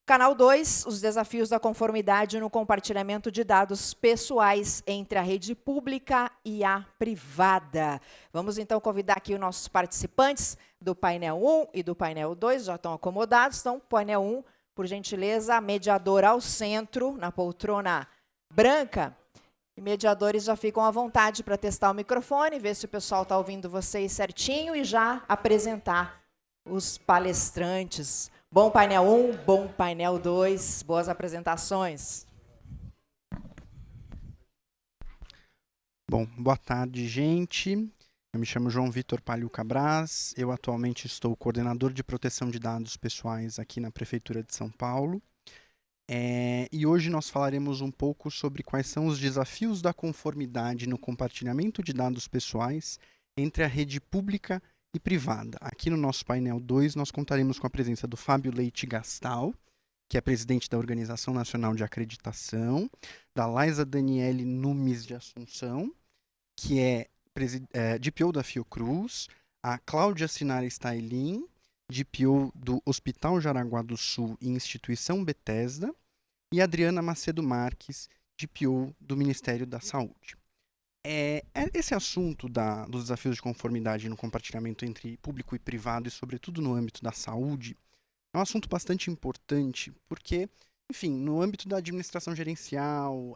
Canal 2, os desafios da conformidade no compartilhamento de dados pessoais entre a rede pública e a privada. Vamos então convidar aqui os nossos participantes do painel 1 e do painel 2, já estão acomodados. Então, painel 1, por gentileza, a mediadora ao centro, na poltrona branca. E mediadores já ficam à vontade para testar o microfone, ver se o pessoal está ouvindo vocês certinho e já apresentar os palestrantes. Bom painel 1, bom painel 2, boas apresentações. Bom, boa tarde, gente. Eu me chamo João Vitor Palhuca Braz, eu atualmente estou coordenador de proteção de dados pessoais aqui na Prefeitura de São Paulo. E hoje nós falaremos um pouco sobre quais são os desafios da conformidade no compartilhamento de dados pessoais entre a rede pública e privada. Aqui no nosso painel 2, nós contaremos com a presença do Fábio Leite Gastal, que é presidente da Organização Nacional de Acreditação, da Laisa Daniele Nunes de Assunção, que é DPO da Fiocruz, a Cláudia Sinara Stailin, DPO do Hospital Jaraguá do Sul e Instituição Bethesda, e Adriana Macedo Marques, DPO do Ministério da Saúde. Esse assunto dos desafios de conformidade no compartilhamento entre público e privado, e sobretudo no âmbito da saúde, é um assunto bastante importante, porque, enfim, no âmbito da administração gerencial,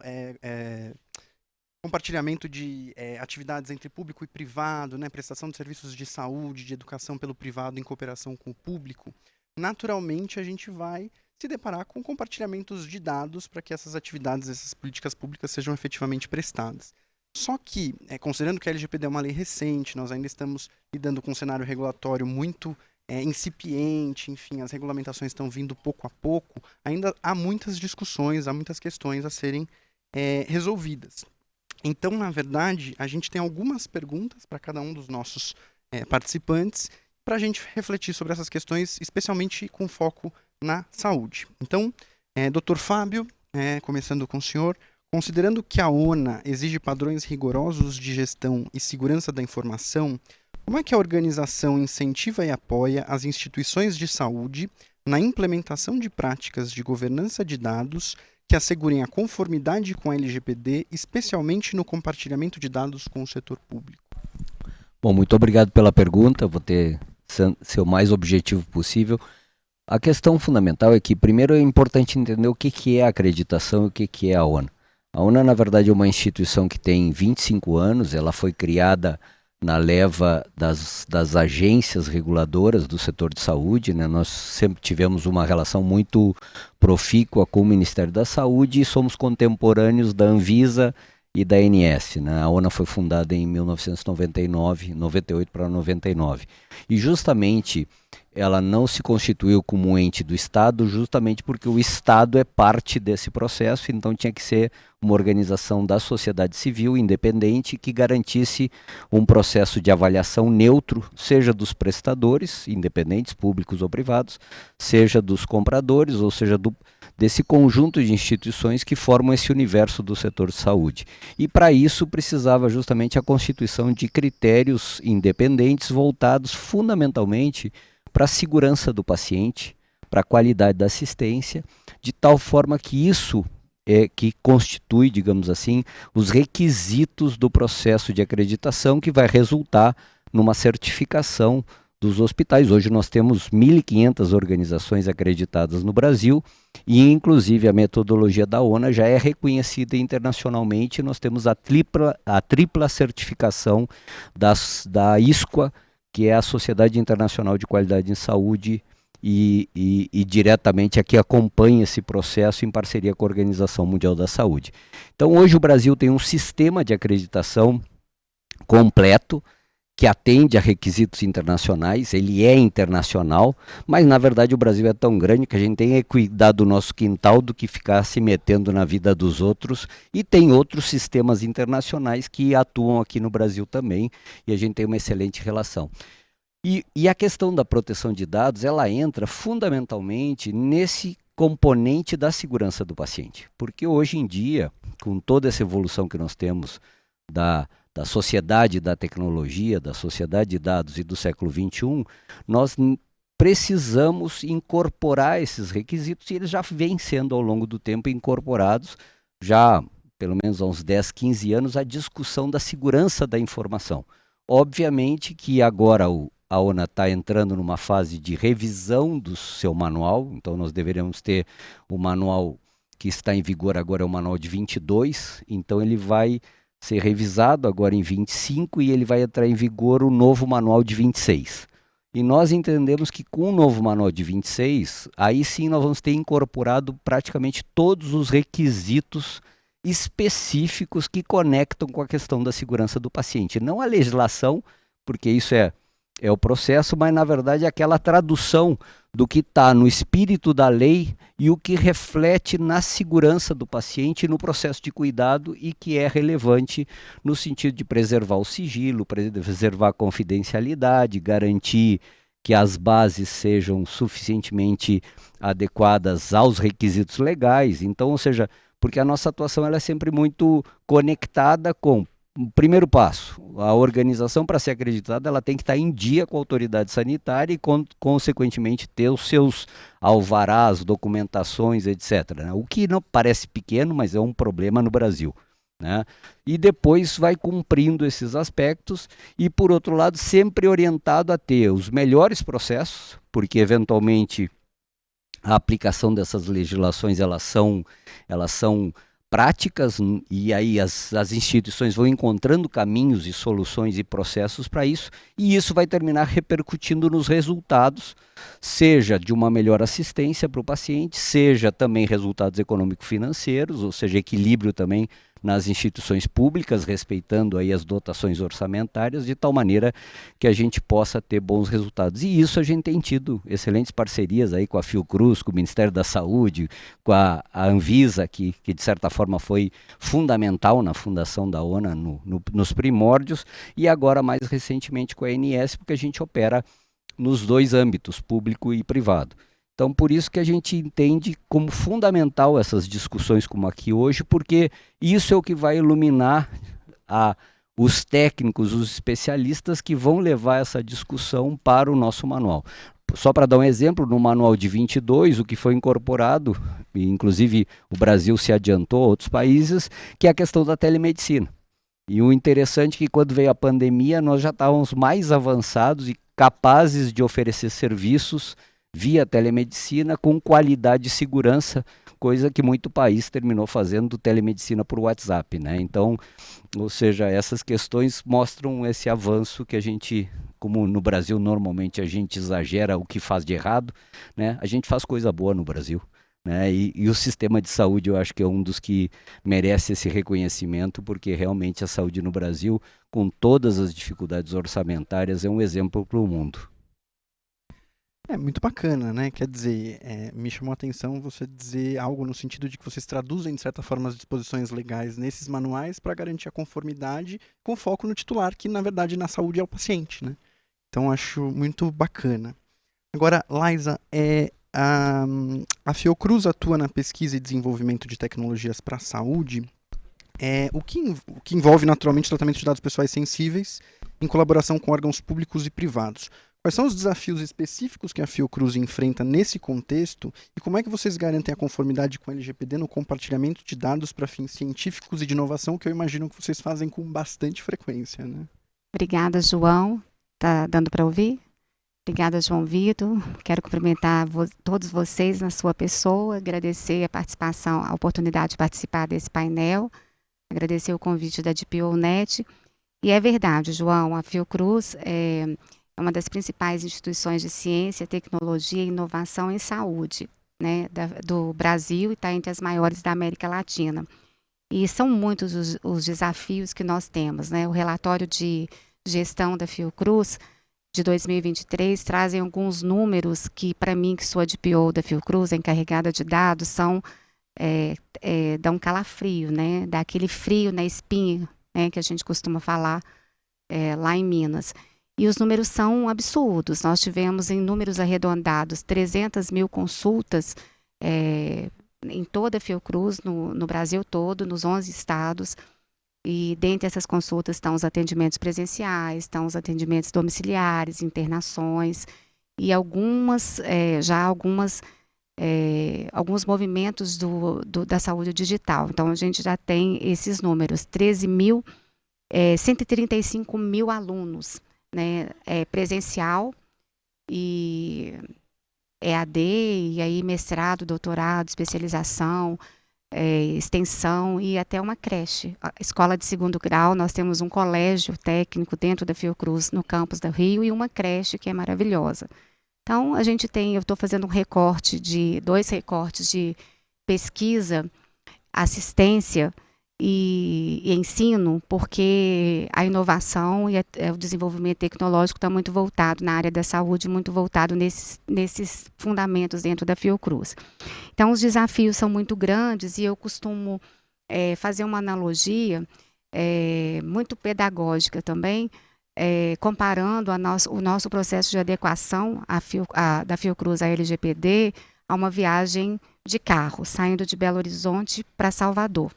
compartilhamento de atividades entre público e privado, né, prestação de serviços de saúde, de educação pelo privado em cooperação com o público, naturalmente a gente vai se deparar com compartilhamentos de dados para que essas atividades, essas políticas públicas sejam efetivamente prestadas. Só que, considerando que a LGPD é uma lei recente, nós ainda estamos lidando com um cenário regulatório muito incipiente, enfim, as regulamentações estão vindo pouco a pouco, ainda há muitas discussões, há muitas questões a serem resolvidas. Então, na verdade, a gente tem algumas perguntas para cada um dos nossos participantes, para a gente refletir sobre essas questões, especialmente com foco na saúde. Então, Dr. Fábio, começando com o senhor, considerando que a ONA exige padrões rigorosos de gestão e segurança da informação, como é que a organização incentiva e apoia as instituições de saúde na implementação de práticas de governança de dados que assegurem a conformidade com a LGPD, especialmente no compartilhamento de dados com o setor público? Bom, muito obrigado pela pergunta, vou ser o mais objetivo possível. A questão fundamental é que, primeiro, é importante entender o que é a acreditação e o que é a ONA. A ONA, na verdade, é uma instituição que tem 25 anos, ela foi criada na leva das agências reguladoras do setor de saúde, né? Nós sempre tivemos uma relação muito profícua com o Ministério da Saúde e somos contemporâneos da Anvisa e da ANS, né? A ONA foi fundada em 1999, 98 para 99. E justamente ela não se constituiu como um ente do Estado, justamente porque o Estado é parte desse processo, então tinha que ser uma organização da sociedade civil independente que garantisse um processo de avaliação neutro, seja dos prestadores, independentes, públicos ou privados, seja dos compradores, ou seja, desse conjunto de instituições que formam esse universo do setor de saúde. E para isso precisava justamente a constituição de critérios independentes voltados fundamentalmente para a segurança do paciente, para a qualidade da assistência, de tal forma que isso que constitui, digamos assim, os requisitos do processo de acreditação que vai resultar numa certificação dos hospitais. Hoje nós temos 1.500 organizações acreditadas no Brasil e, inclusive, a metodologia da ONA já é reconhecida internacionalmente. Nós temos a tripla certificação da ISQA, que é a Sociedade Internacional de Qualidade em Saúde, e diretamente aqui acompanha esse processo em parceria com a Organização Mundial da Saúde. Então, hoje o Brasil tem um sistema de acreditação completo, que atende a requisitos internacionais, ele é internacional, mas na verdade o Brasil é tão grande que a gente tem que cuidar do nosso quintal do que ficar se metendo na vida dos outros, e tem outros sistemas internacionais que atuam aqui no Brasil também, e a gente tem uma excelente relação. E a questão da proteção de dados, ela entra fundamentalmente nesse componente da segurança do paciente, porque hoje em dia, com toda essa evolução que nós temos da sociedade da tecnologia, da sociedade de dados e do século XXI, nós precisamos incorporar esses requisitos e eles já vêm sendo ao longo do tempo incorporados, já pelo menos há uns 10, 15 anos, a discussão da segurança da informação. Obviamente que agora a ONA está entrando numa fase de revisão do seu manual, então nós deveremos ter o manual que está em vigor agora, é o manual de 22, então ele vai ser revisado agora em 25 e ele vai entrar em vigor o novo manual de 26. E nós entendemos que com o novo manual de 26, aí sim nós vamos ter incorporado praticamente todos os requisitos específicos que conectam com a questão da segurança do paciente. Não a legislação, porque isso é o processo, mas na verdade é aquela tradução do que está no espírito da lei e o que reflete na segurança do paciente no processo de cuidado e que é relevante no sentido de preservar o sigilo, preservar a confidencialidade, garantir que as bases sejam suficientemente adequadas aos requisitos legais. Então, ou seja, porque a nossa atuação ela é sempre muito conectada com o primeiro passo. A organização, para ser acreditada, ela tem que estar em dia com a autoridade sanitária e, consequentemente, ter os seus alvarás, documentações, etc. Né? O que não parece pequeno, mas é um problema no Brasil. Né? E depois vai cumprindo esses aspectos e, por outro lado, sempre orientado a ter os melhores processos, porque, eventualmente, a aplicação dessas legislações elas são práticas e aí as instituições vão encontrando caminhos e soluções e processos para isso e isso vai terminar repercutindo nos resultados, seja de uma melhor assistência para o paciente, seja também resultados econômico-financeiros, ou seja, equilíbrio também nas instituições públicas, respeitando aí as dotações orçamentárias, de tal maneira que a gente possa ter bons resultados. E isso a gente tem tido excelentes parcerias aí com a Fiocruz, com o Ministério da Saúde, com a Anvisa, que de certa forma foi fundamental na fundação da ONA nos primórdios, e agora mais recentemente com a ANS, porque a gente opera nos dois âmbitos, público e privado. Então, por isso que a gente entende como fundamental essas discussões como aqui hoje, porque isso é o que vai iluminar os técnicos, os especialistas que vão levar essa discussão para o nosso manual. Só para dar um exemplo, no manual de 22, o que foi incorporado, e inclusive o Brasil se adiantou a outros países, que é a questão da telemedicina. E o interessante é que quando veio a pandemia, nós já estávamos mais avançados e capazes de oferecer serviços via telemedicina com qualidade e segurança, coisa que muito país terminou fazendo telemedicina por WhatsApp, né? Então, ou seja, essas questões mostram esse avanço que a gente, como no Brasil normalmente a gente exagera o que faz de errado, né? A gente faz coisa boa no Brasil, né? E o sistema de saúde eu acho que é um dos que merece esse reconhecimento, porque realmente a saúde no Brasil, com todas as dificuldades orçamentárias, é um exemplo para o mundo. É muito bacana, né? Quer dizer, me chamou a atenção você dizer algo no sentido de que vocês traduzem, de certa forma, as disposições legais nesses manuais para garantir a conformidade com foco no titular, que, na verdade, na saúde é o paciente, né? Então, acho muito bacana. Agora, Laisa, a Fiocruz atua na pesquisa e desenvolvimento de tecnologias para a saúde, o que envolve, naturalmente, tratamento de dados pessoais sensíveis em colaboração com órgãos públicos e privados. Quais são os desafios específicos que a Fiocruz enfrenta nesse contexto e como é que vocês garantem a conformidade com o LGPD no compartilhamento de dados para fins científicos e de inovação, que eu imagino que vocês fazem com bastante frequência, né? Obrigada, João. Tá dando para ouvir? Obrigada, João Vitor. Quero cumprimentar todos vocês na sua pessoa, agradecer a participação, a oportunidade de participar desse painel, agradecer o convite da DPONet. E é verdade, João, a Fiocruz é uma das principais instituições de ciência, tecnologia e inovação em saúde, né, do Brasil e está entre as maiores da América Latina. E são muitos os desafios que nós temos, né? O relatório de gestão da Fiocruz de 2023 trazem alguns números que, para mim, que sou a DPO da Fiocruz, a encarregada de dados, dá um calafrio, né? Dá aquele frio na espinha, né, que a gente costuma falar lá em Minas. E os números são absurdos. Nós tivemos, em números arredondados, 300 mil consultas em toda a Fiocruz, no Brasil todo, nos 11 estados. E dentre essas consultas estão os atendimentos presenciais, estão os atendimentos domiciliares, internações. e alguns movimentos da saúde digital. Então, a gente já tem esses números, 135 mil alunos, né, presencial e EAD, e aí mestrado, doutorado, especialização, extensão e até uma creche. A escola de segundo grau, nós temos um colégio técnico dentro da Fiocruz, no campus do Rio, e uma creche que é maravilhosa. Então, eu estou fazendo dois recortes de pesquisa, assistência e ensino, porque a inovação e o desenvolvimento tecnológico está muito voltado na área da saúde, muito voltado nesses fundamentos dentro da Fiocruz. Então, os desafios são muito grandes e eu costumo fazer uma analogia muito pedagógica também, comparando o nosso processo de adequação da Fiocruz à LGPD a uma viagem de carro, saindo de Belo Horizonte para Salvador,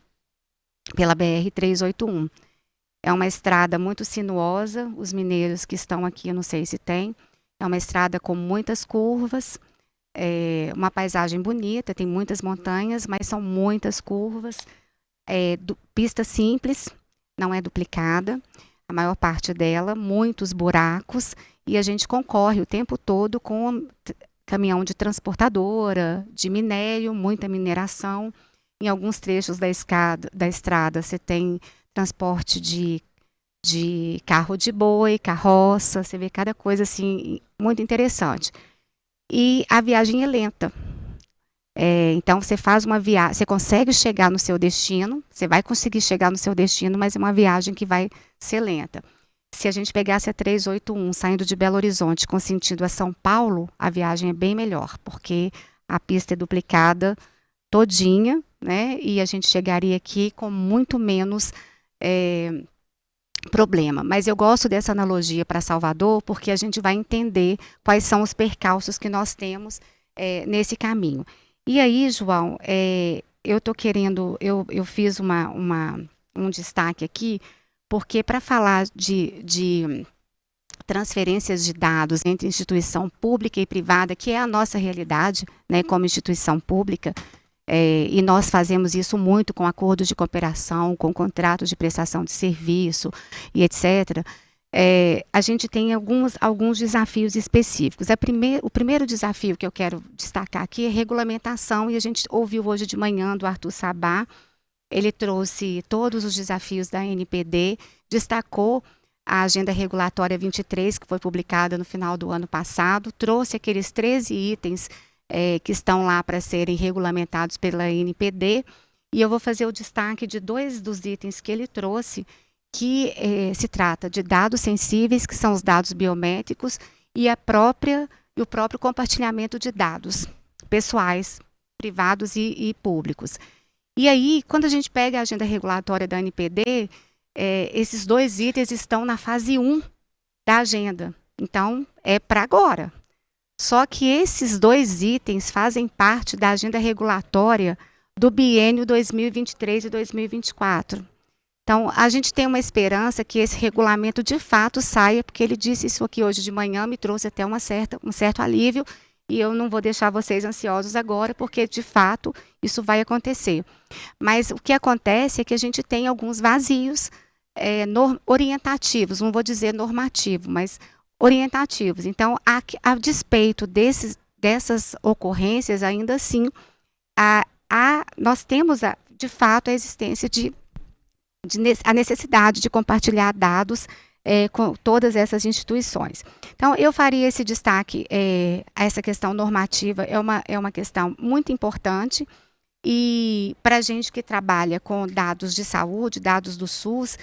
pela BR-381. É uma estrada muito sinuosa, os mineiros que estão aqui, eu não sei se tem, é uma estrada com muitas curvas, uma paisagem bonita, tem muitas montanhas, mas são muitas curvas, pista simples, não é duplicada, a maior parte dela, muitos buracos, e a gente concorre o tempo todo com caminhão de transportadora, de minério, muita mineração. Em alguns trechos da estrada você tem transporte de carro de boi, carroça, você vê cada coisa assim muito interessante. E a viagem é lenta. Então você faz uma viagem, você consegue chegar no seu destino, você vai conseguir chegar no seu destino, mas é uma viagem que vai ser lenta. Se a gente pegasse a 381 saindo de Belo Horizonte com sentido a São Paulo, a viagem é bem melhor, porque a pista é duplicada todinha, né? E a gente chegaria aqui com muito menos problema. Mas eu gosto dessa analogia para Salvador, porque a gente vai entender quais são os percalços que nós temos nesse caminho. E aí, João, eu fiz um destaque aqui, porque para falar de transferências de dados entre instituição pública e privada, que é a nossa realidade, né, como instituição pública, e nós fazemos isso muito com acordos de cooperação, com contratos de prestação de serviço e etc., a gente tem alguns desafios específicos. O primeiro desafio que eu quero destacar aqui é regulamentação, e a gente ouviu hoje de manhã do Arthur Sabá. Ele trouxe todos os desafios da NPD, destacou a Agenda Regulatória 23, que foi publicada no final do ano passado, trouxe aqueles 13 itens que estão lá para serem regulamentados pela NPD, e eu vou fazer o destaque de 2 dos itens que ele trouxe, que se trata de dados sensíveis, que são os dados biométricos, e o próprio compartilhamento de dados pessoais, privados e públicos. E aí, quando a gente pega a agenda regulatória da NPD, esses 2 itens estão na fase 1 da agenda. Então, é para agora. Só que esses 2 itens fazem parte da agenda regulatória do biênio 2023 e 2024. Então, a gente tem uma esperança que esse regulamento de fato saia, porque ele disse isso aqui hoje de manhã, me trouxe até um certo alívio, e eu não vou deixar vocês ansiosos agora, porque de fato isso vai acontecer. Mas o que acontece é que a gente tem alguns vazios orientativos, não vou dizer normativo, mas orientativos. Então, a despeito dessas ocorrências, ainda assim, nós temos de fato a existência a necessidade de compartilhar dados com todas essas instituições. Então, eu faria esse destaque a essa questão normativa, é uma questão muito importante, e para a gente que trabalha com dados de saúde, dados do SUS,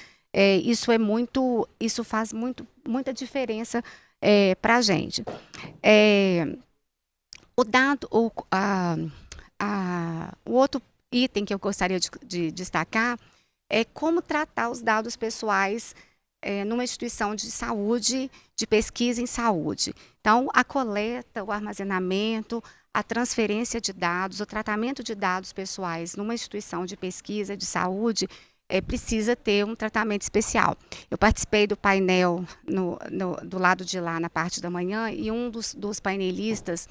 isso faz muita diferença para a gente. O outro item que eu gostaria de destacar é como tratar os dados pessoais numa instituição de saúde, de pesquisa em saúde. Então, a coleta, o armazenamento, a transferência de dados, o tratamento de dados pessoais numa instituição de pesquisa de saúde precisa ter um tratamento especial. Eu participei do painel do lado de lá, na parte da manhã, e um dos painelistas,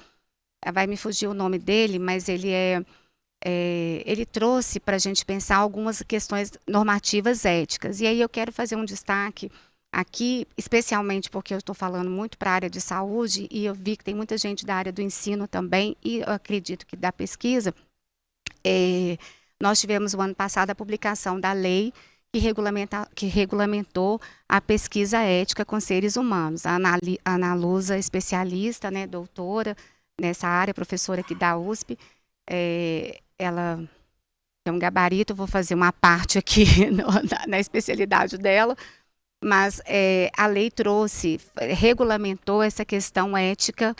vai me fugir o nome dele, mas ele trouxe para a gente pensar algumas questões normativas éticas. E aí eu quero fazer um destaque aqui, especialmente porque eu estou falando muito para a área de saúde, e eu vi que tem muita gente da área do ensino também, e eu acredito que da pesquisa. Nós tivemos o ano passado a publicação da lei que regulamentou a pesquisa ética com seres humanos. A Ana Lusa, especialista, né, doutora nessa área, professora aqui da USP, ela tem um gabarito, vou fazer uma parte aqui na especialidade dela, mas a lei regulamentou essa questão ética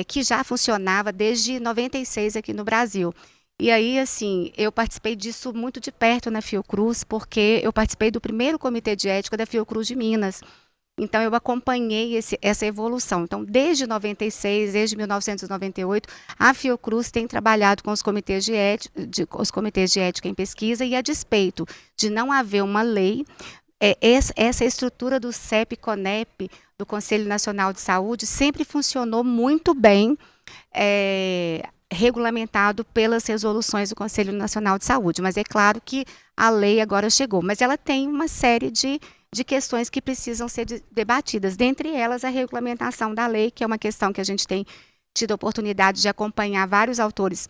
que já funcionava desde 96 aqui no Brasil. E aí, assim, eu participei disso muito de perto na Fiocruz, porque eu participei do primeiro comitê de ética da Fiocruz de Minas. Então, eu acompanhei essa evolução. Então, desde 96, desde 1998, a Fiocruz tem trabalhado com os comitês de ética em pesquisa, e a despeito de não haver uma lei, essa estrutura do CEP-CONEP, do Conselho Nacional de Saúde, sempre funcionou muito bem, regulamentado pelas resoluções do Conselho Nacional de Saúde. Mas é claro que a lei agora chegou, mas ela tem uma série de questões que precisam ser debatidas, dentre elas a regulamentação da lei, que é uma questão que a gente tem tido a oportunidade de acompanhar vários autores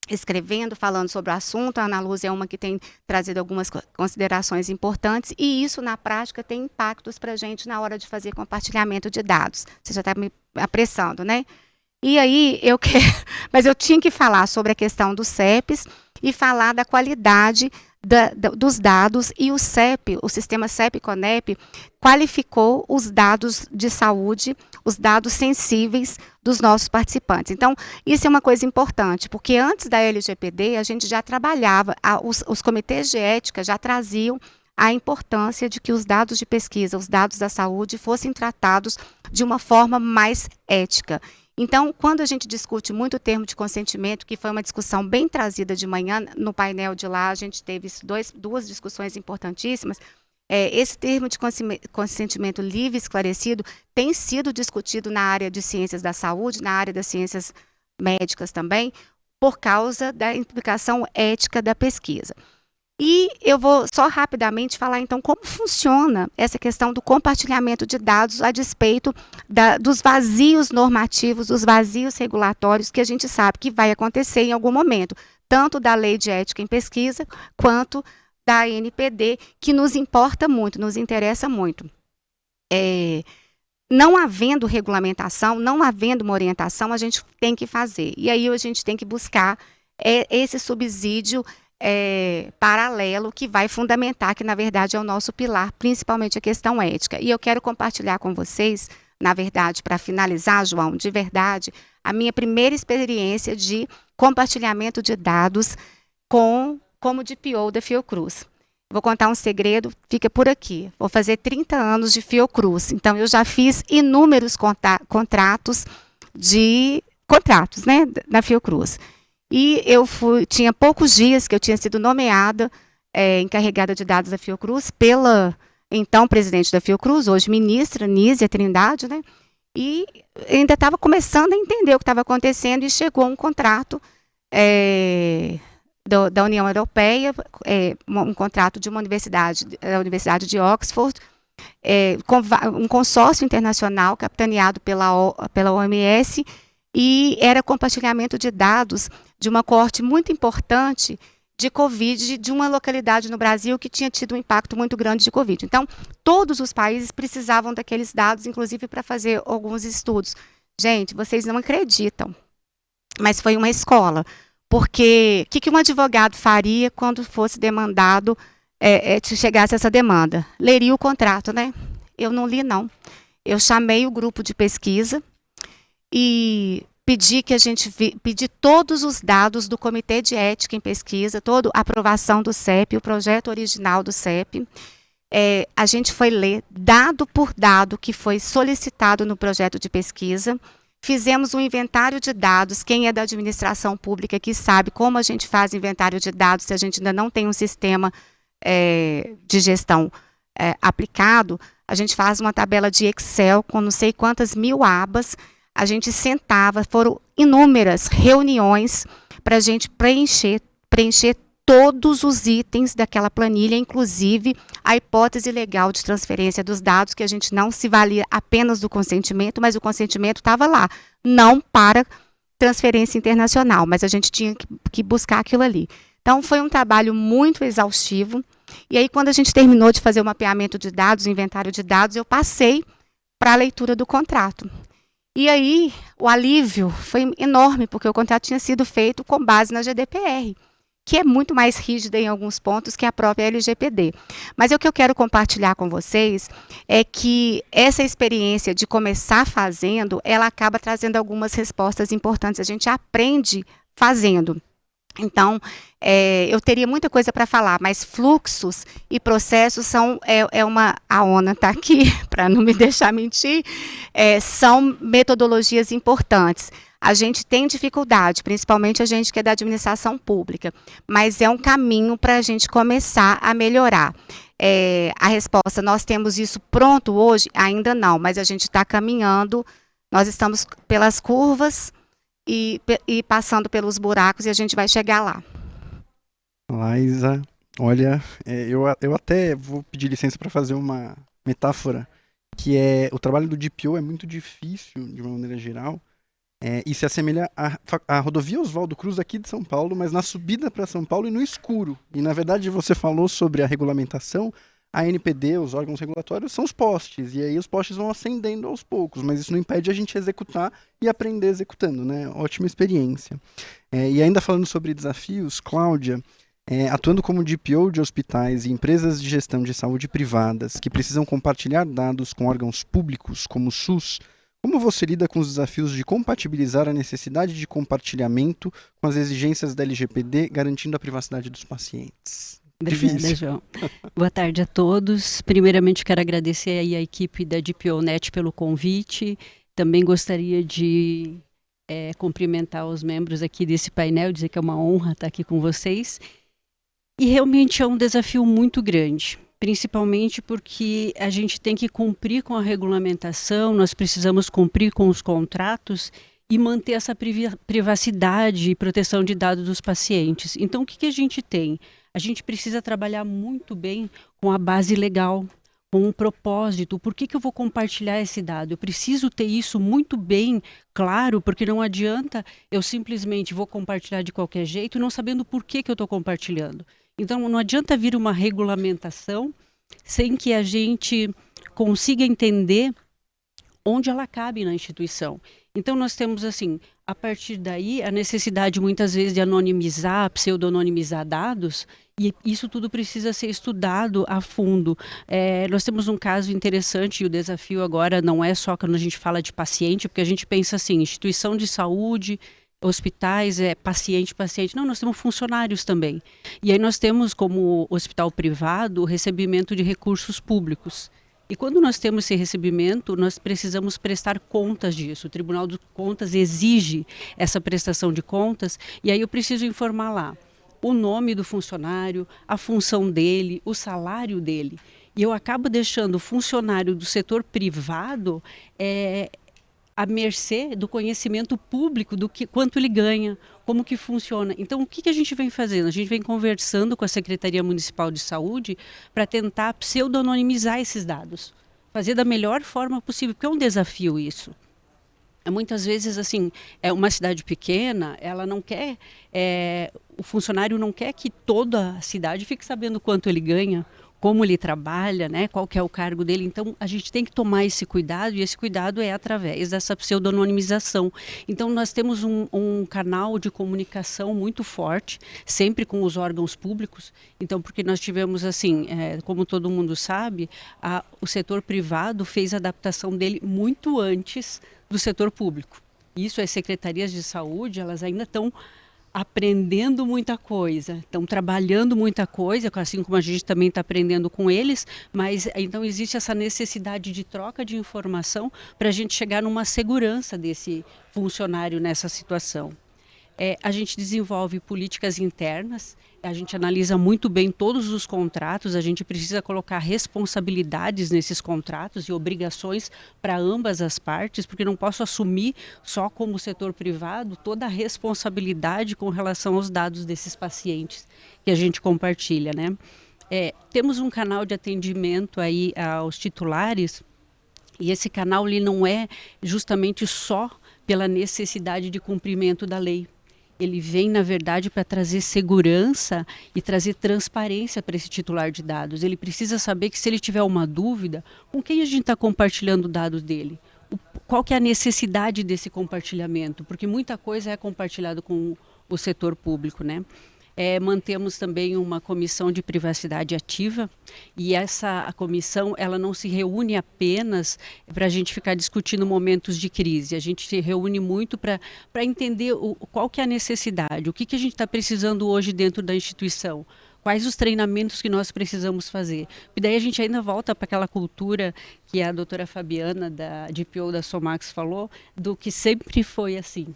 escrevendo, falando sobre o assunto. A Ana Luz é uma que tem trazido algumas considerações importantes, e isso na prática tem impactos para a gente na hora de fazer compartilhamento de dados. Você já está me apressando, né? E aí, mas eu tinha que falar sobre a questão dos CEPs e falar da qualidade dos dados, e o CEP, o sistema CEP-CONEP, qualificou os dados de saúde, os dados sensíveis dos nossos participantes. Então, isso é uma coisa importante, porque antes da LGPD, a gente já trabalhava, os comitês de ética já traziam a importância de que os dados de pesquisa, os dados da saúde, fossem tratados de uma forma mais ética. Então, quando a gente discute muito o termo de consentimento, que foi uma discussão bem trazida de manhã, no painel de lá, a gente teve duas discussões importantíssimas. Esse termo de consentimento livre e esclarecido tem sido discutido na área de ciências da saúde, na área das ciências médicas também, por causa da implicação ética da pesquisa. E eu vou só rapidamente falar, então, como funciona essa questão do compartilhamento de dados a despeito dos vazios normativos, dos vazios regulatórios que a gente sabe que vai acontecer em algum momento, tanto da Lei de Ética em Pesquisa, quanto da ANPD, que nos importa muito, nos interessa muito. Não havendo regulamentação, não havendo uma orientação, a gente tem que fazer. E aí a gente tem que buscar esse subsídio paralelo, que vai fundamentar, que na verdade é o nosso pilar, principalmente a questão ética. E eu quero compartilhar com vocês, na verdade, para finalizar, João, de verdade, a minha primeira experiência de compartilhamento de dados como DPO da Fiocruz. Vou contar um segredo, fica por aqui. Vou fazer 30 anos de Fiocruz, então eu já fiz inúmeros contratos, né, na Fiocruz. E tinha poucos dias que eu tinha sido nomeada encarregada de dados da Fiocruz pela então presidente da Fiocruz, hoje ministra Nízia Trindade, né? E ainda estava começando a entender o que estava acontecendo, e chegou um contrato da União Europeia, um contrato de uma universidade, da Universidade de Oxford, com um consórcio internacional capitaneado pela OMS, e era compartilhamento de dados de uma coorte muito importante de Covid, de uma localidade no Brasil que tinha tido um impacto muito grande de Covid. Então, todos os países precisavam daqueles dados, inclusive para fazer alguns estudos. Gente, vocês não acreditam, mas foi uma escola. Porque o que um advogado faria quando fosse demandado, chegasse essa demanda? Leria o contrato, né? Eu não li, não. Eu chamei o grupo de pesquisa e pedi que a gente pedi todos os dados do Comitê de Ética em Pesquisa, toda a aprovação do CEP, o projeto original do CEP. A gente foi ler dado por dado que foi solicitado no projeto de pesquisa. Fizemos um inventário de dados. Quem é da administração pública que sabe como a gente faz inventário de dados se a gente ainda não tem um sistema de gestão aplicado, a gente faz uma tabela de Excel com não sei quantas mil abas, a gente sentava, foram inúmeras reuniões para a gente preencher todos os itens daquela planilha, inclusive a hipótese legal de transferência dos dados, que a gente não se valia apenas do consentimento, mas o consentimento estava lá, não para transferência internacional, mas a gente tinha que buscar aquilo ali. Então, foi um trabalho muito exaustivo, e aí quando a gente terminou de fazer o mapeamento de dados, o inventário de dados, eu passei para a leitura do contrato. E aí, o alívio foi enorme, porque o contrato tinha sido feito com base na GDPR, que é muito mais rígida em alguns pontos que a própria LGPD. Mas o que eu quero compartilhar com vocês é que essa experiência de começar fazendo, ela acaba trazendo algumas respostas importantes. A gente aprende fazendo. Então, eu teria muita coisa para falar, mas fluxos e processos são, a ONA está aqui, para não me deixar mentir, são metodologias importantes. A gente tem dificuldade, principalmente a gente que é da administração pública, mas é um caminho para a gente começar a melhorar. A resposta, nós temos isso pronto hoje? Ainda não, mas a gente está caminhando, nós estamos pelas curvas e passando pelos buracos e a gente vai chegar lá. Laísa, olha, eu até vou pedir licença para fazer uma metáfora, que o trabalho do DPO é muito difícil, de uma maneira geral, e se assemelha à rodovia Oswaldo Cruz aqui de São Paulo, mas na subida para São Paulo e no escuro. E, na verdade, você falou sobre a regulamentação, a ANPD, os órgãos regulatórios, são os postes, e aí os postes vão acendendo aos poucos, mas isso não impede a gente executar e aprender executando, né? Ótima experiência. E ainda falando sobre desafios, Cláudia, atuando como DPO de hospitais e empresas de gestão de saúde privadas que precisam compartilhar dados com órgãos públicos, como o SUS, como você lida com os desafios de compatibilizar a necessidade de compartilhamento com as exigências da LGPD, garantindo a privacidade dos pacientes? Obrigada, João. Boa tarde a todos. Primeiramente, quero agradecer aí a equipe da DPONet pelo convite. Também gostaria de cumprimentar os membros aqui desse painel, dizer que é uma honra estar aqui com vocês. E realmente é um desafio muito grande, principalmente porque a gente tem que cumprir com a regulamentação, nós precisamos cumprir com os contratos e manter essa privacidade e proteção de dados dos pacientes. Então, o que a gente tem? A gente precisa trabalhar muito bem com a base legal, com um propósito. Por que eu vou compartilhar esse dado? Eu preciso ter isso muito bem claro, porque não adianta eu simplesmente vou compartilhar de qualquer jeito, não sabendo por que eu estou compartilhando. Então, não adianta vir uma regulamentação sem que a gente consiga entender onde ela cabe na instituição. Então, nós temos, assim, a partir daí, a necessidade, muitas vezes, de anonimizar, pseudonimizar dados, e isso tudo precisa ser estudado a fundo. Nós temos um caso interessante, e o desafio agora não é só quando a gente fala de paciente, porque a gente pensa assim, instituição de saúde, hospitais, paciente. Não, nós temos funcionários também. E aí nós temos, como hospital privado, o recebimento de recursos públicos. E quando nós temos esse recebimento, nós precisamos prestar contas disso. O Tribunal de Contas exige essa prestação de contas, e aí eu preciso informar lá o nome do funcionário, a função dele, o salário dele. E eu acabo deixando o funcionário do setor privado à mercê do conhecimento público do quanto ele ganha, como que funciona. Então, o que a gente vem fazendo? A gente vem conversando com a Secretaria Municipal de Saúde para tentar pseudonimizar esses dados, fazer da melhor forma possível, porque é um desafio isso. Muitas vezes, assim, uma cidade pequena, ela não quer, o funcionário não quer que toda a cidade fique sabendo quanto ele ganha, como ele trabalha, né, qual que é o cargo dele. Então, a gente tem que tomar esse cuidado, e esse cuidado é através dessa pseudonimização. Então, nós temos um canal de comunicação muito forte, sempre com os órgãos públicos. Então, porque nós tivemos, assim, como todo mundo sabe, o setor privado fez a adaptação dele muito antes do setor público. Isso, as secretarias de saúde, elas ainda estão aprendendo muita coisa, estão trabalhando muita coisa, assim como a gente também está aprendendo com eles, mas então existe essa necessidade de troca de informação para a gente chegar numa segurança desse funcionário nessa situação. A gente desenvolve políticas internas, a gente analisa muito bem todos os contratos, a gente precisa colocar responsabilidades nesses contratos e obrigações para ambas as partes, porque não posso assumir só como setor privado toda a responsabilidade com relação aos dados desses pacientes que a gente compartilha, né? Temos um canal de atendimento aí aos titulares, e esse canal ele não é justamente só pela necessidade de cumprimento da lei. Ele vem, na verdade, para trazer segurança e trazer transparência para esse titular de dados. Ele precisa saber que, se ele tiver uma dúvida, com quem a gente está compartilhando dados dele? Qual que é a necessidade desse compartilhamento? Porque muita coisa é compartilhada com o setor público, né? Mantemos também uma comissão de privacidade ativa, e a comissão ela não se reúne apenas para a gente ficar discutindo momentos de crise. A gente se reúne muito para entender qual que é a necessidade, o que a gente está precisando hoje dentro da instituição. Quais os treinamentos que nós precisamos fazer? E daí a gente ainda volta para aquela cultura que a doutora Fabiana, da DPO da Somax, falou, do que sempre foi assim.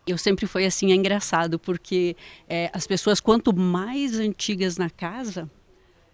Eu sempre fui assim, é engraçado, porque as pessoas, quanto mais antigas na casa,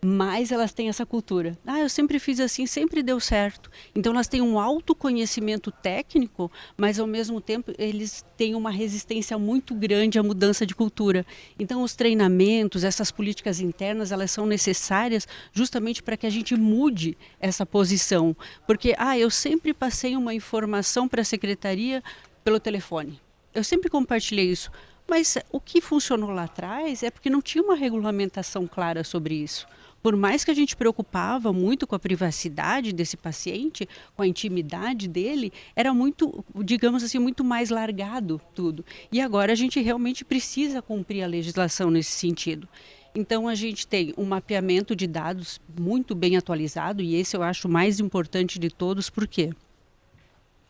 mais elas têm essa cultura. Eu sempre fiz assim, sempre deu certo. Então elas têm um autoconhecimento técnico, mas ao mesmo tempo eles têm uma resistência muito grande à mudança de cultura. Então os treinamentos, essas políticas internas, elas são necessárias justamente para que a gente mude essa posição. Porque eu sempre passei uma informação para a secretaria pelo telefone. Eu sempre compartilhei isso, mas o que funcionou lá atrás é porque não tinha uma regulamentação clara sobre isso. Por mais que a gente preocupava muito com a privacidade desse paciente, com a intimidade dele, era muito, digamos assim, muito mais largado tudo. E agora a gente realmente precisa cumprir a legislação nesse sentido. Então a gente tem um mapeamento de dados muito bem atualizado, e esse eu acho o mais importante de todos, por quê?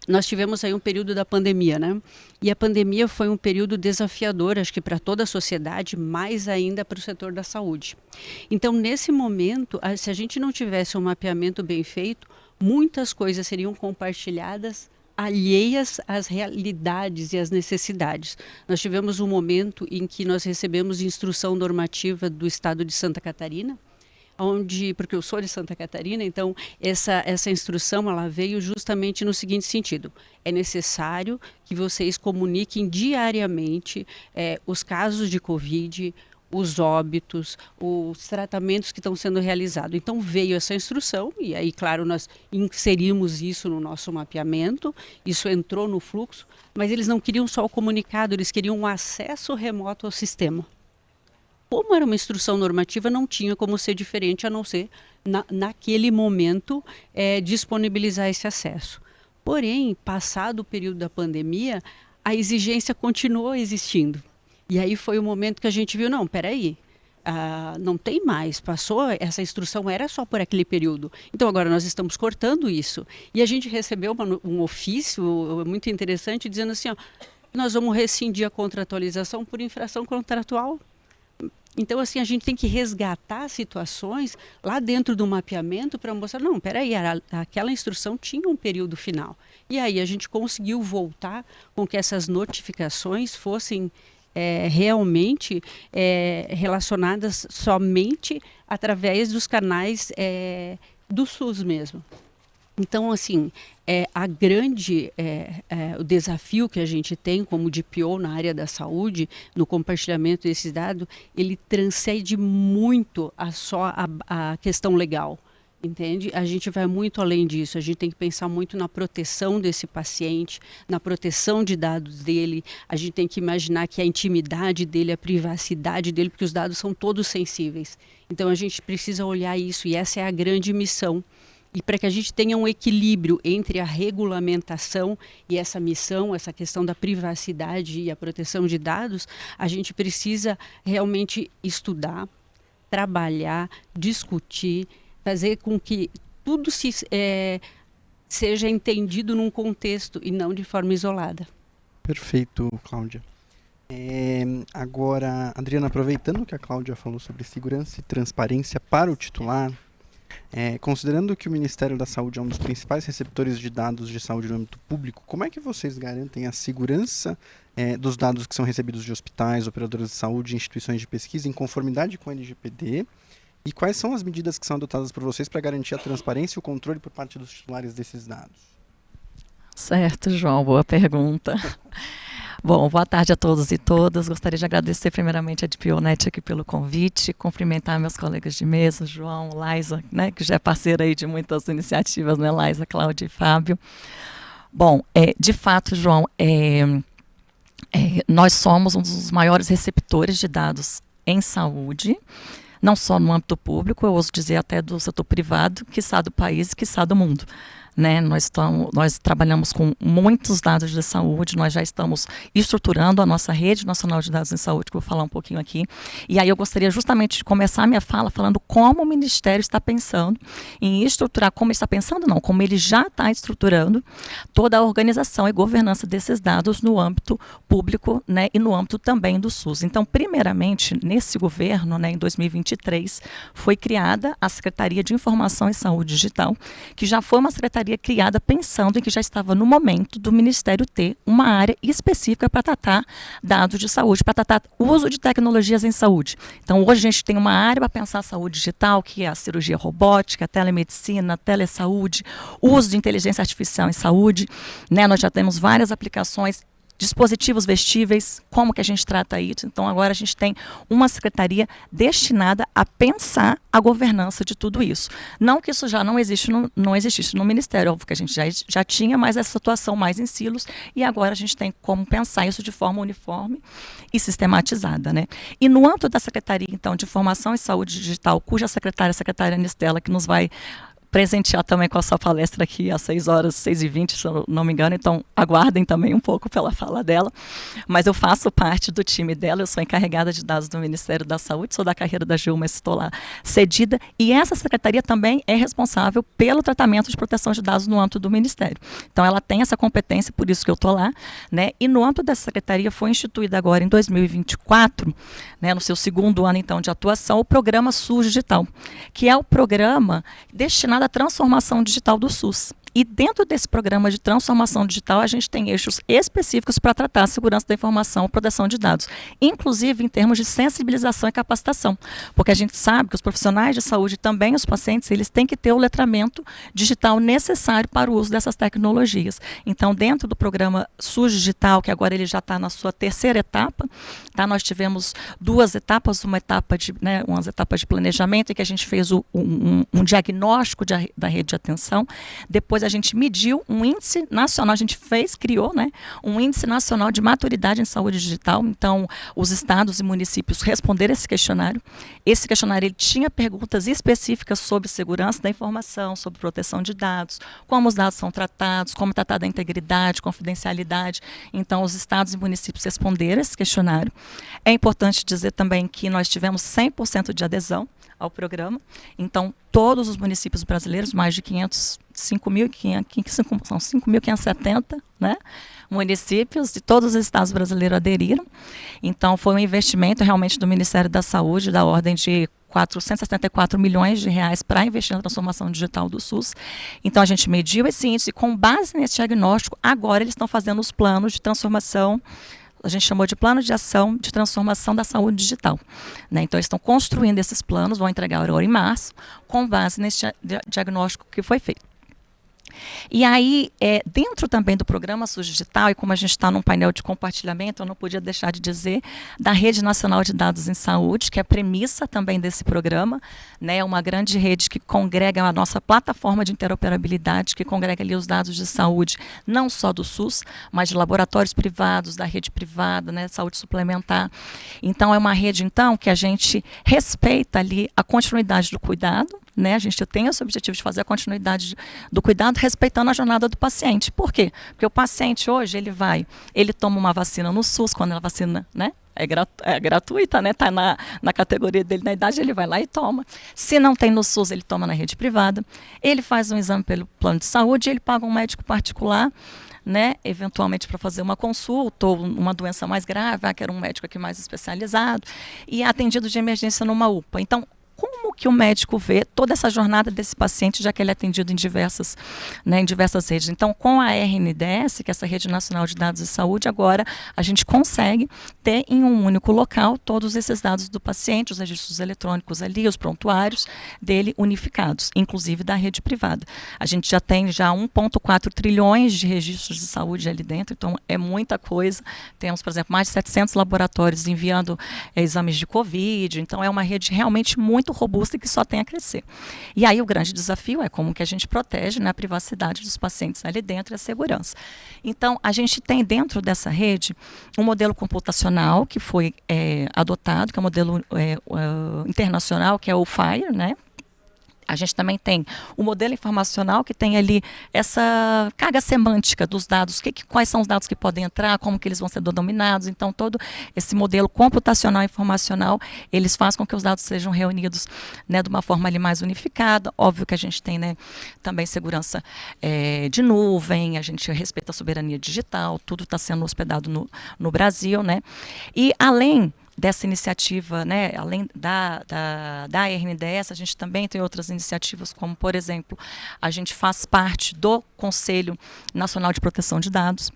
Nós tivemos aí um período da pandemia, né? E a pandemia foi um período desafiador, acho que para toda a sociedade, mais ainda para o setor da saúde. Então, nesse momento, se a gente não tivesse um mapeamento bem feito, muitas coisas seriam compartilhadas alheias às realidades e às necessidades. Nós tivemos um momento em que nós recebemos instrução normativa do Estado de Santa Catarina, porque eu sou de Santa Catarina, então essa instrução ela veio justamente no seguinte sentido: é necessário que vocês comuniquem diariamente os casos de Covid, os óbitos, os tratamentos que estão sendo realizados. Então veio essa instrução, e aí, claro, nós inserimos isso no nosso mapeamento, isso entrou no fluxo, mas eles não queriam só o comunicado, eles queriam um acesso remoto ao sistema. Como era uma instrução normativa, não tinha como ser diferente, a não ser, naquele momento, disponibilizar esse acesso. Porém, passado o período da pandemia, a exigência continuou existindo. E aí foi o momento que a gente viu, não, peraí, não tem mais, passou, essa instrução era só por aquele período. Então agora nós estamos cortando isso. E a gente recebeu um ofício muito interessante dizendo assim, nós vamos rescindir a contratualização por infração contratual. Então, assim, a gente tem que resgatar situações lá dentro do mapeamento para mostrar, não, peraí, aquela instrução tinha um período final. E aí a gente conseguiu voltar com que essas notificações fossem realmente relacionadas somente através dos canais do SUS mesmo. Então, assim, o desafio que a gente tem como DPO na área da saúde, no compartilhamento desses dados, ele transcende muito a questão legal, entende? A gente vai muito além disso, a gente tem que pensar muito na proteção desse paciente, na proteção de dados dele, a gente tem que imaginar que a intimidade dele, a privacidade dele, porque os dados são todos sensíveis. Então, a gente precisa olhar isso, e essa é a grande missão. E para que a gente tenha um equilíbrio entre a regulamentação e essa missão, essa questão da privacidade e a proteção de dados, a gente precisa realmente estudar, trabalhar, discutir, fazer com que tudo seja entendido num contexto e não de forma isolada. Perfeito, Cláudia. Agora, Adriana, aproveitando que a Cláudia falou sobre segurança e transparência para o titular, Considerando que o Ministério da Saúde é um dos principais receptores de dados de saúde no âmbito público, como é que vocês garantem a segurança dos dados que são recebidos de hospitais, operadoras de saúde e instituições de pesquisa em conformidade com a LGPD? E quais são as medidas que são adotadas por vocês para garantir a transparência e o controle por parte dos titulares desses dados? Certo, João, boa pergunta. Bom, boa tarde a todos e todas. Gostaria de agradecer primeiramente a DPONet aqui pelo convite, cumprimentar meus colegas de mesa, João, Laisa, né, que já é parceira aí de muitas iniciativas, né, Laisa, Cláudia e Fábio. Bom, de fato, João, nós somos um dos maiores receptores de dados em saúde, não só no âmbito público, eu ouso dizer até do setor privado, quiçá do país e quiçá do mundo. Né, nós trabalhamos com muitos dados de saúde, nós já estamos estruturando a nossa rede nacional de dados em saúde, que eu vou falar um pouquinho aqui. E aí eu gostaria justamente de começar a minha fala falando como o Ministério está pensando em estruturar, como ele já está estruturando toda a organização e governança desses dados no âmbito público, né, e no âmbito também do SUS. Então, primeiramente, nesse governo, né, em 2023, foi criada a Secretaria de Informação e Saúde Digital, que já foi uma secretaria criada pensando em que já estava no momento do Ministério ter uma área específica para tratar dados de saúde, para tratar uso de tecnologias em saúde. Então, hoje a gente tem uma área para pensar a saúde digital, que é a cirurgia robótica, a telemedicina, a telesaúde, uso de inteligência artificial em saúde, né? Nós já temos várias aplicações, dispositivos vestíveis, como que a gente trata isso. Então, agora a gente tem uma secretaria destinada a pensar a governança de tudo isso. Não que isso já não existisse no Ministério, óbvio que a gente já tinha, mas essa situação mais em silos, e agora a gente tem como pensar isso de forma uniforme e sistematizada, né? E no âmbito da Secretaria, então, de Informação e Saúde Digital, cuja secretária é a secretária Anistela, que nos vai presentear também com a sua palestra aqui às 6h, 6h20, se eu não me engano, então aguardem também um pouco pela fala dela, mas eu faço parte do time dela, eu sou encarregada de dados do Ministério da Saúde, sou da carreira da Gil, mas estou lá cedida, e essa secretaria também é responsável pelo tratamento de proteção de dados no âmbito do Ministério. Então ela tem essa competência, por isso que eu estou lá, né? E no âmbito dessa secretaria foi instituída agora em 2024, né, no seu segundo ano então de atuação, o programa SUS Digital, que é o programa destinado à transformação digital do SUS. E dentro desse programa de transformação digital, a gente tem eixos específicos para tratar a segurança da informação e proteção de dados, inclusive em termos de sensibilização e capacitação, porque a gente sabe que os profissionais de saúde, também os pacientes, eles têm que ter o letramento digital necessário para o uso dessas tecnologias. Então, dentro do programa SUS Digital, que agora ele já está na sua terceira etapa, tá? Nós tivemos duas etapas, umas etapas de planejamento, em que a gente fez um diagnóstico da rede de atenção, depois a gente mediu um índice nacional, criou, né, um índice nacional de maturidade em saúde digital. Então, os estados e municípios responderam esse questionário. Esse questionário ele tinha perguntas específicas sobre segurança da informação, sobre proteção de dados, como os dados são tratados, como tratar da integridade, confidencialidade. Então, os estados e municípios responderam esse questionário. É importante dizer também que nós tivemos 100% de adesão ao programa. Então, todos os municípios brasileiros, mais de 5.570, né, municípios de todos os estados brasileiros aderiram. Então, foi um investimento realmente do Ministério da Saúde, da ordem de 474 milhões de reais para investir na transformação digital do SUS. Então, a gente mediu esse índice e, com base nesse diagnóstico, agora eles estão fazendo os planos de transformação. A gente chamou de plano de ação de transformação da saúde digital, né? Então, eles estão construindo esses planos, vão entregar agora em março, com base nesse diagnóstico que foi feito. E aí, dentro também do programa SUS Digital, e como a gente está num painel de compartilhamento, eu não podia deixar de dizer da Rede Nacional de Dados em Saúde, que é a premissa também desse programa, né, uma grande rede que congrega a nossa plataforma de interoperabilidade, que congrega ali os dados de saúde, não só do SUS, mas de laboratórios privados, da rede privada, né, saúde suplementar. Então, é uma rede, então, que a gente respeita ali a continuidade do cuidado, né? A gente tem esse objetivo de fazer a continuidade do cuidado respeitando a jornada do paciente. Por quê? Porque o paciente hoje, ele toma uma vacina no SUS, quando a vacina, né, é gratuita, né? Está na categoria dele, na idade, ele vai lá e toma. Se não tem no SUS, ele toma na rede privada. Ele faz um exame pelo plano de saúde, ele paga um médico particular, né, eventualmente para fazer uma consulta ou uma doença mais grave, quer um médico aqui mais especializado, e é atendido de emergência numa UPA. Então, como que o médico vê toda essa jornada desse paciente, já que ele é atendido em diversas redes. Então, com a RNDS, que é essa Rede Nacional de Dados de Saúde, agora a gente consegue ter em um único local todos esses dados do paciente, os registros eletrônicos ali, os prontuários dele unificados, inclusive da rede privada. A gente já tem 1,4 trilhões de registros de saúde ali dentro, então é muita coisa. Temos, por exemplo, mais de 700 laboratórios enviando exames de Covid, então é uma rede realmente muito robusta e que só tem a crescer. E aí o grande desafio é como que a gente protege, né, a privacidade dos pacientes ali dentro e a segurança. Então, a gente tem dentro dessa rede um modelo computacional que foi adotado, que é um modelo internacional, que é o FHIR, né? A gente também tem o modelo informacional, que tem ali essa carga semântica dos dados, quais são os dados que podem entrar, como que eles vão ser dominados. Então, todo esse modelo computacional e informacional, eles fazem com que os dados sejam reunidos, né, de uma forma ali mais unificada. Óbvio que a gente tem, né, também segurança de nuvem, a gente respeita a soberania digital, tudo está sendo hospedado no Brasil, né? E além dessa iniciativa, né, além da RNDS, a gente também tem outras iniciativas, como, por exemplo, a gente faz parte do Conselho Nacional de Proteção de Dados.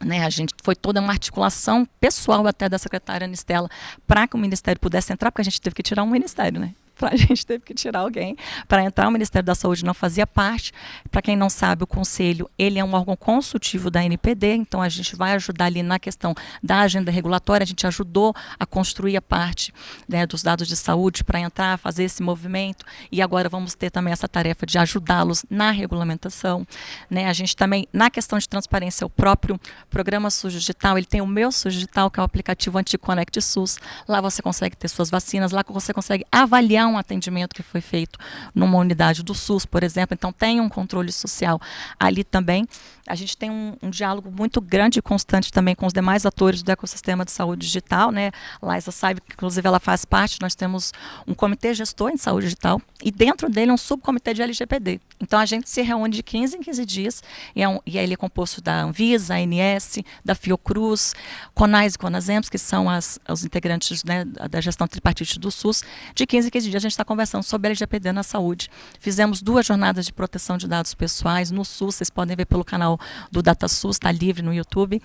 Né, a gente foi toda uma articulação pessoal até da secretária Anistela para que o Ministério pudesse entrar, porque a gente teve que tirar um ministério, né? A gente teve que tirar alguém para entrar. O Ministério da Saúde não fazia parte. Para quem não sabe, o Conselho, ele é um órgão consultivo da NPD, então a gente vai ajudar ali na questão da agenda regulatória. A gente ajudou a construir a parte, né, dos dados de saúde para entrar, fazer esse movimento, e agora vamos ter também essa tarefa de ajudá-los na regulamentação. Né? A gente também, na questão de transparência, o próprio programa SUS Digital, ele tem o Meu SUS Digital, que é o aplicativo AntiConnect SUS. Lá você consegue ter suas vacinas, lá você consegue avaliar um atendimento que foi feito numa unidade do SUS, por exemplo. Então, tem um controle social ali também. A gente tem um diálogo muito grande e constante também com os demais atores do ecossistema de saúde digital, né? Liza sabe que, inclusive, ela faz parte. Nós temos um comitê gestor em saúde digital e dentro dele um subcomitê de LGPD. Então, a gente se reúne de 15 em 15 dias e aí ele é composto da Anvisa, ANS, da Fiocruz, CONAS e CONASEMS, que são os integrantes, né, da gestão tripartite do SUS. De 15 em 15 dias a gente está conversando sobre LGPD na saúde. Fizemos 2 jornadas de proteção de dados pessoais no SUS, vocês podem ver pelo canal do DataSUS, está livre no YouTube.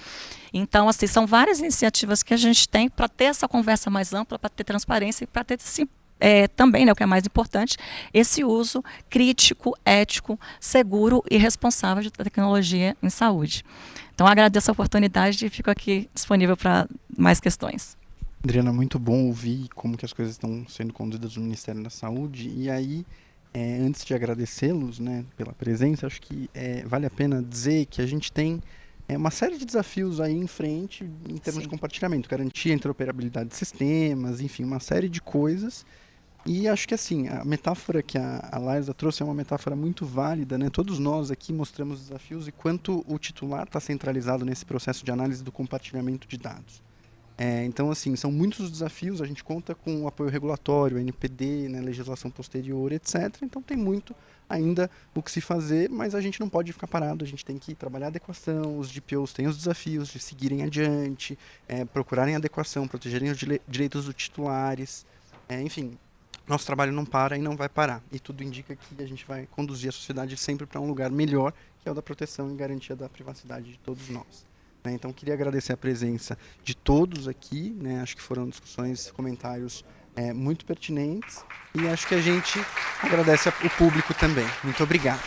Então, assim, são várias iniciativas que a gente tem para ter essa conversa mais ampla, para ter transparência e para ter também, né, o que é mais importante, esse uso crítico, ético, seguro e responsável de tecnologia em saúde. Então, agradeço a oportunidade e fico aqui disponível para mais questões. Adriana, muito bom ouvir como que as coisas estão sendo conduzidas no Ministério da Saúde. E aí, antes de agradecê-los, né, pela presença, acho que vale a pena dizer que a gente tem uma série de desafios aí em frente em termos de compartilhamento, garantir a interoperabilidade de sistemas, enfim, uma série de coisas. E acho que assim, a metáfora que a Liza trouxe é uma metáfora muito válida, né? Todos nós aqui mostramos desafios e quanto o titular está centralizado nesse processo de análise do compartilhamento de dados. Então, assim, são muitos os desafios, a gente conta com o apoio regulatório, NPD, né, legislação posterior, etc. Então, tem muito ainda o que se fazer, mas a gente não pode ficar parado, a gente tem que trabalhar a adequação, os DPOs têm os desafios de seguirem adiante, procurarem adequação, protegerem os direitos dos titulares, enfim, nosso trabalho não para e não vai parar. E tudo indica que a gente vai conduzir a sociedade sempre para um lugar melhor, que é o da proteção e garantia da privacidade de todos nós. Então, queria agradecer a presença de todos aqui, né? Acho que foram discussões, comentários muito pertinentes, e acho que a gente agradece o público também. Muito obrigado.